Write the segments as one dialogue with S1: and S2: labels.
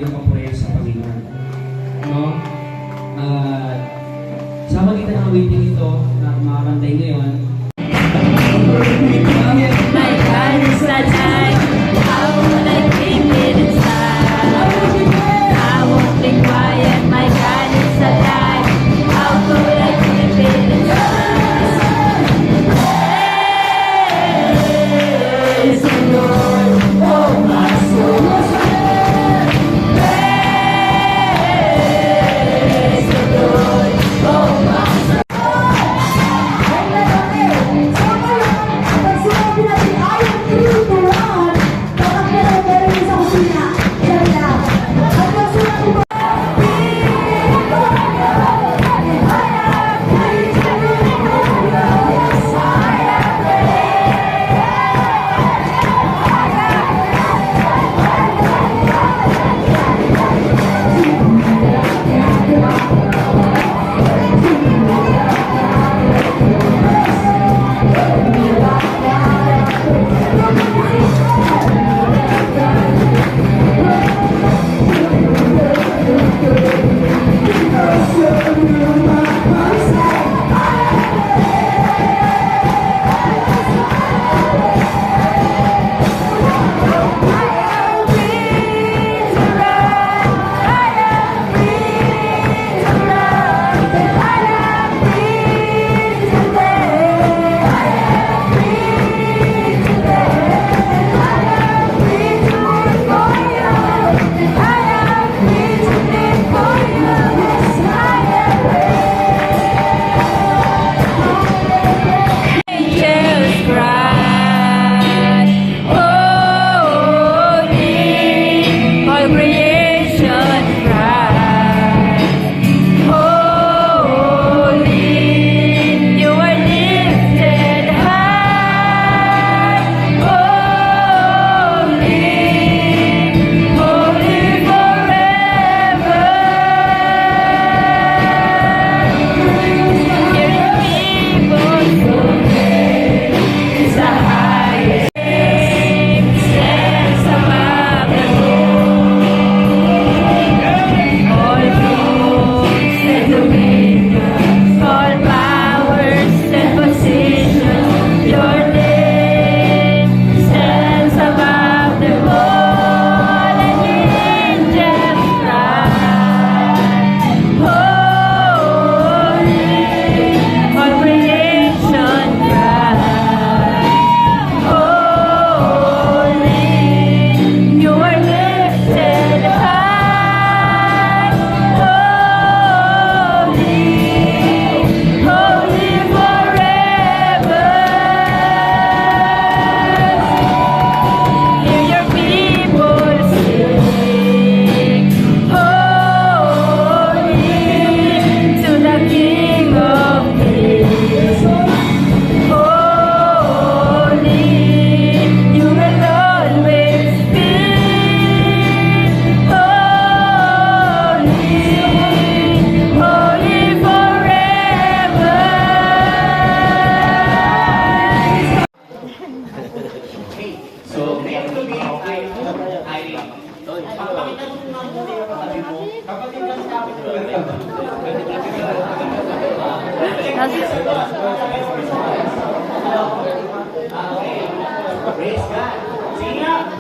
S1: ng papuri sa Panginoon. No? Sa magitan ng awiting ito na makakantay ngayon,
S2: my God is the time. How would I keep it inside? I won't be quiet. My God is the time. How could I keep it inside? Praise the Lord, oh my soul. Praise the Lord, oh my soul.
S3: Praise God. Sige nga.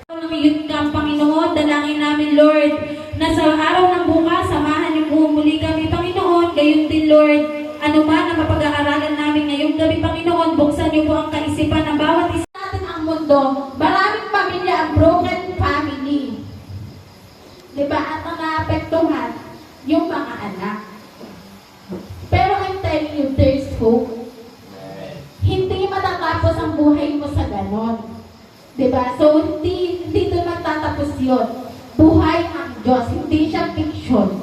S2: Namigit ka, Panginoon, dalangin namin, Lord, na sa araw ng bukas, samahan niyo po muli kami, Panginoon, gayon din, Lord, ano man ang mapag-aaralan namin ngayong gabi, Panginoon, buksan niyo po ang kaisipan ng bawat isa natin ang mundo. Maraming pamilya ang broken family. Diba? At ang naapektuhan, yung mga anak. Pero I'm telling you, there's hope. Hindi matatapos ang buhay mo sa ganon. Diba? So, hindi doon magtatapos yun. Buhay ang Diyos. Hindi siya fiction.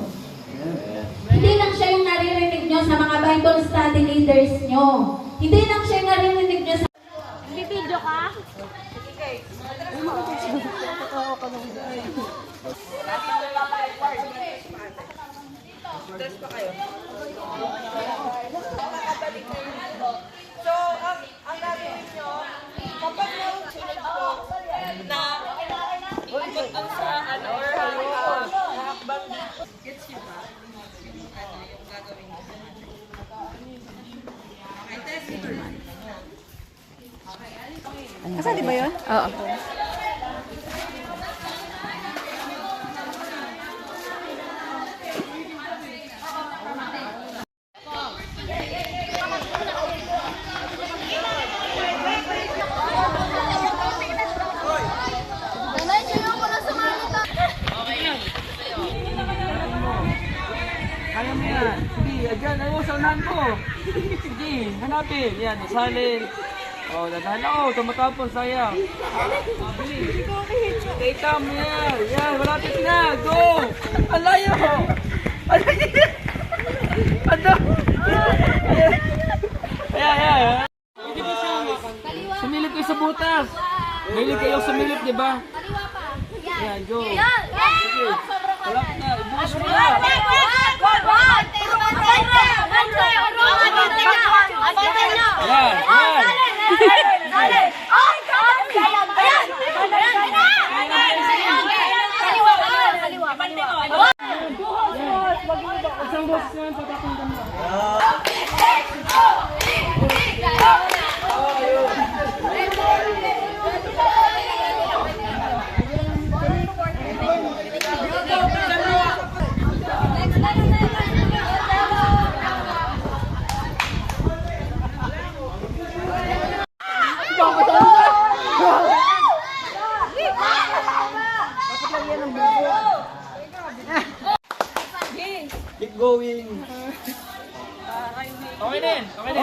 S2: Hindi lang siya yung naririnig nyo sa mga Bible study leaders nyo. Hindi lang siya yung naririnig nyo sa...
S4: Bibidyo ka? Oo,
S3: Stress pa kayo? Nakabalik kayo dito. So, ang gagawin nyo, kapag na-sunod po na ikot ang sa ano, or hakbang dito. Gets nyo ba? Yung gagawin nyo. Okay, test nyo lang.
S4: Kasali ba yun? Oo.
S5: Kaya mo yan. Sige, agyan. Ayaw, sa unahan ko. Sige, hanapin. Yan, nasalin. O, dadaan ako. Tumatapon, sayang. Bilis. Kita mo yan. Yan, malapit na. Go! Alayo! Alayo! Ano? Ayan. Sumilip kayo sa butas. Mahilig kayo sumilip, di ba? Yan, go. Sige. Malapit na. Ibukas mo na. Yan, yan. Isang boses naman sa pakinggan mo. Keep going. Okay din. Okay din.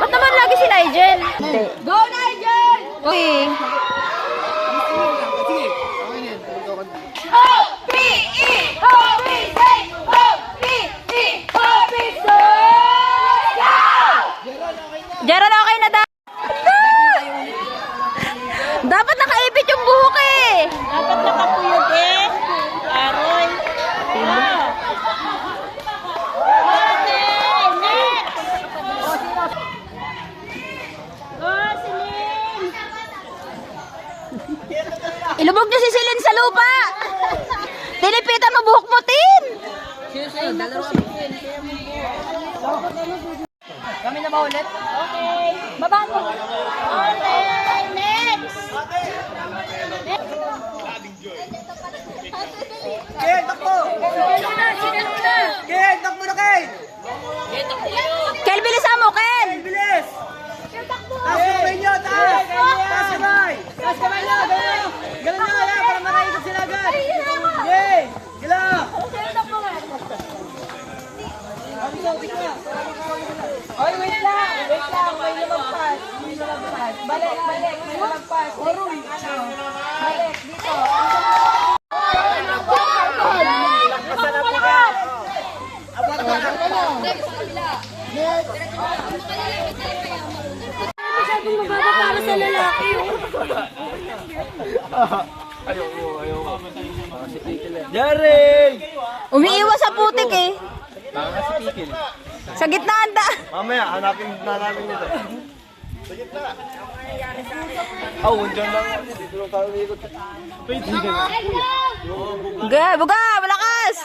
S4: Ba't naman lagi si Nigel? Go, Nigel! Okay. Jaron, okay na dapat nakaipit yung buhok eh.
S3: Dapat nakapuyod eh. Aroy.
S4: Ilubog niyo si Celine sa lupa. Tinipitan mo buhok mo, Tin.
S3: Kami na ba ulit? Okay.
S4: Baba mo.
S3: Okay, next.
S5: Ken, takbo! Ken, takbo na, Ken!
S4: Kel, bilisan mo, Ken.
S5: Bilis! Taas kamay nyo, taas! Taas kamay! Taas kamay nyo, gano'n! Gano'n nyo, yan, para makaikot sila agad! Yay! Gila!
S3: Oy, wait lang. Wait lang. May lumagpas. May lumagpas. Balik. May lumagpas. Balik. Dito.
S5: Lakpasan na po ka! Abot mo na!
S4: Masyadong mababa para sa lalaki.
S5: Ayaw. Si Pikil eh. Jaring!
S4: Umiiwas sa putik eh.
S5: Baka si Pikil.
S4: Sa gitna anda.
S5: Mamaya, hanapin nito. Sa gitna. Dyan lang. Dito lang tayo umiikot. Pwede ka na.
S4: Buga, malakas.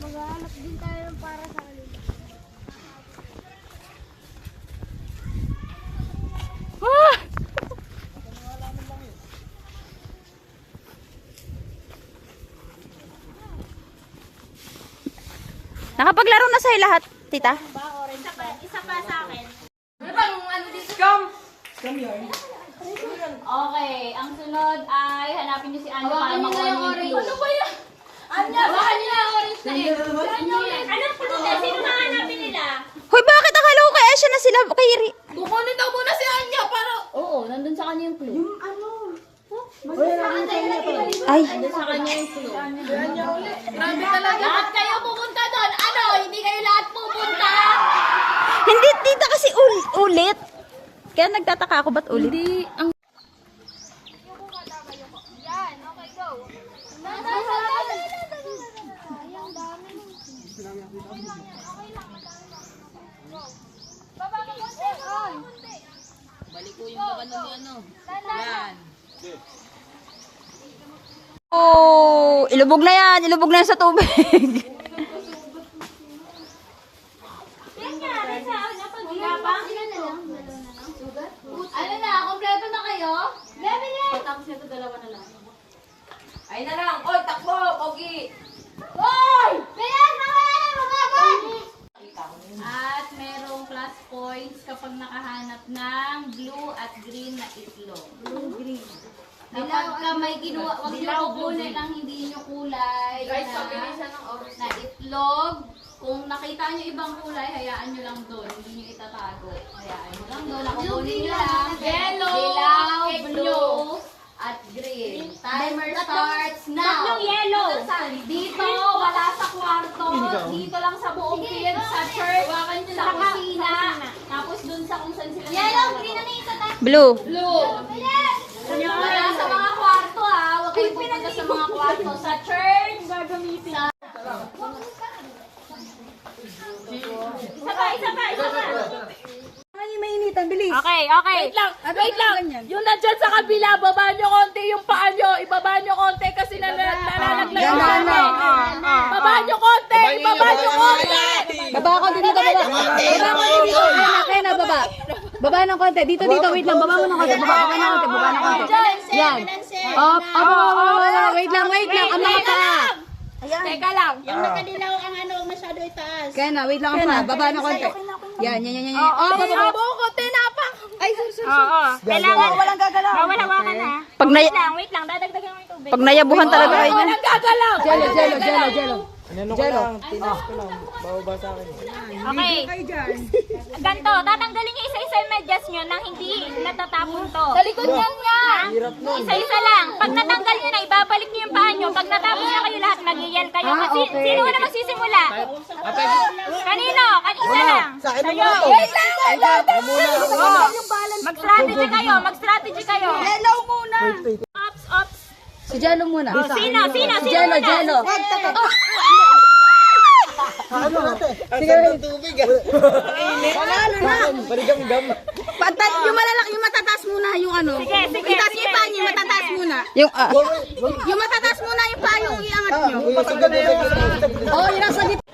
S6: Maghahanap din tayo ng para sa kanila.
S4: Nakapaglaro na sa'yo lahat, tita.
S6: Isa pa sa akin.
S4: Okay, ang sunod ay hanapin niyo si Anya para makuha niyo yung clue. Ano ba yan? Anya, hawakan niyo na ang orange na eh.
S6: Anong puto? Sino mahanapin nila?
S4: Hoy, bakit akala ko kay Asya na sila kay Iri?
S3: Kukunin daw muna si Anya para...
S4: Oo, nandun sa kanya yung clue. Ay,
S6: Nandun sa kanya yung clue.
S3: Grabe talaga.
S6: Lahat kayo pupunta doon. Ano? Hindi kayo lahat pupunta?
S4: hindi, tita kasi ulit. Kaya nagtataka ako, ba't ulit? Hindi, ang...
S6: Yan. Okay, go. Ang dami. Baba ka konti.
S3: Balik ko yung baba ng ano. Yan.
S4: Oh, ilubog na yan sa tubig.
S6: Ano na? Kompleto na kayo? Level it!
S2: Tapos nito, dalawa na lang.
S3: Ay na lang. Oy, takbo. Pogi.
S6: Hoy! Bilis na kayo! Magabot!
S2: At merong plus points kapag nakahanap ng blue at green na itlog. Blue, green. Kapag ka may ginawa, huwag niyo kukunin ang hindi niyo kulay
S3: Guys,
S2: na,
S3: pabilisan ng oras.
S2: na itlog. Kung nakita niyo ibang kulay, hayaan niyo lang doon. Hindi niyo itatago. Hayaan niyo lang doon. Nakukunin niyo lang.
S6: Yellow,
S2: dilaw,
S6: egg
S2: blue, at green. Timer starts now.
S6: Tatlong yellow.
S2: Dito, wala sa kwarto. Dito lang sa buong field, sa church, sa kusina. Tapos dun sa kung saan sila
S6: Yellow,
S2: naglalaro.
S6: green na isa tayo.
S4: Blue.
S2: Blue.
S6: Bilis!
S2: Wala sa mga kwarto ha. Huwag kayong pupunta sa mga kwarto. Sa church, gagamitin. Sa...
S6: Isa pa, isa pa, isa pa.
S4: Okay, okay.
S3: Wait lang. Yung nandyan sa kabila, baba nyo konti yung paa nyo. Ibaba nyo konti kasi nalalaglag yung kami. Baba nyo konti. Ibaba nyo konti.
S7: Baba ko dito, baba. Baba ko dito. Kaya na, baba. Baba ng konti. Dito, wait lang. Baba mo ng konti. Baba ng konti. Yan. Wait lang. Ang mga paa.
S3: Teka lang.
S6: Yung nakadilaw ang ano, masyado itaas.
S7: Kaya na, wait lang ang paa. Baba ng konti. Yan.
S3: Baba ko, tinapak.
S6: Kailangan, walang gagalaw. Bawal hawakan ha.
S4: Pag,
S6: Wait lang, dadagdagan mo yung tubig.
S4: pag nayabuhan talaga kayo niyan.
S3: Walang gagalaw.
S7: Jello.
S6: Okay. Ganto, tatanggalin niyo isa-isa yung medyas nyo nang hindi natatapon to.
S3: Sa likod yan nga.
S6: Isa-isa lang. Pag natanggal nyo na, ibabalik nyo yung paa nyo. Pag natapos na kayo lahat, mag-yell kayo. Kasi sino na magsisimula? Kanino? Isa lang. Sa'yo.
S3: Wait lang.
S6: Mag-strategy kayo. Mag-strategy kayo.
S3: Hello muna.
S6: Ops.
S7: Si Jello muna.
S6: Sino?
S7: Jello. Yung malalaki, yung matataas muna yung ano.
S6: Sige.
S7: Itaas niyo yung paa niyo, matataas muna.
S4: Yung,
S7: Yung matataas muna yung paa yung iangat niyo. Oo, yun ang sa gitna.